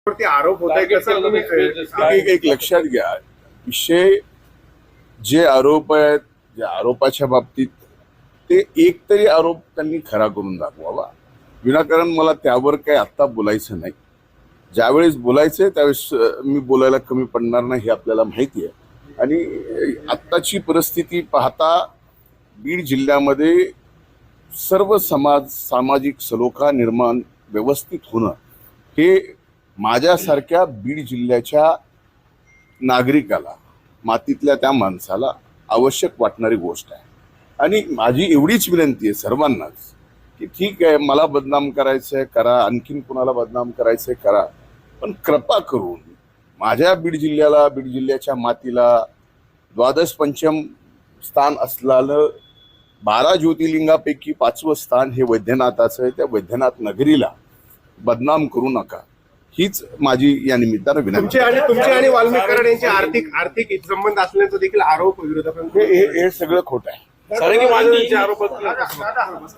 वरती आरोप होत आहे कसं तुम्ही एक लक्षात घ्या, विषय जे आरोप आहेत, ज्या आरोपाच्या बाबतीत ते एक तरी आरोप त्यांनी खरा करून दाखवावा. विनाकारण मला त्यावर काही आत्ता बोलायचं नाही. ज्यावेळेस बोलायचंय त्यावेळेस मी बोलायला कमी पडणार नाही हे आपल्याला माहिती आहे. आणि आत्ताची परिस्थिती पाहता बीड जिल्ह्यामध्ये सर्व सामाजिक सलोखा निर्माण व्यवस्थित होणं हे माझ्यासारख्या बीड जिल्ह्याच्या नागरिकाला, मातीतल्या त्या माणसाला आवश्यक वाटणारी गोष्ट आहे. आणि माझी एवढीच विनंती आहे सर्वांनाच की ठीक आहे, मला बदनाम करायचंय करा, आणखीन कुणाला बदनाम करायचंय करा, पण कृपा करून माझ्या बीड जिल्ह्याला, बीड जिल्ह्याच्या मातीला द्वादश पंचम स्थान असलेलं 12 ज्योतिर्लिंगापैकी 5वं स्थान हे वैद्यनाथाचं आहे. त्या वैद्यनाथ नगरीला बदनाम करू नका, हीच माझी या निमित्तानं विनंती. तुमचे आणि वाल्मिक कराड यांचे आर्थिक संबंध असल्याचा देखील आरोप विरोधकांकडून हे सगळं खोटं आहे. आरोप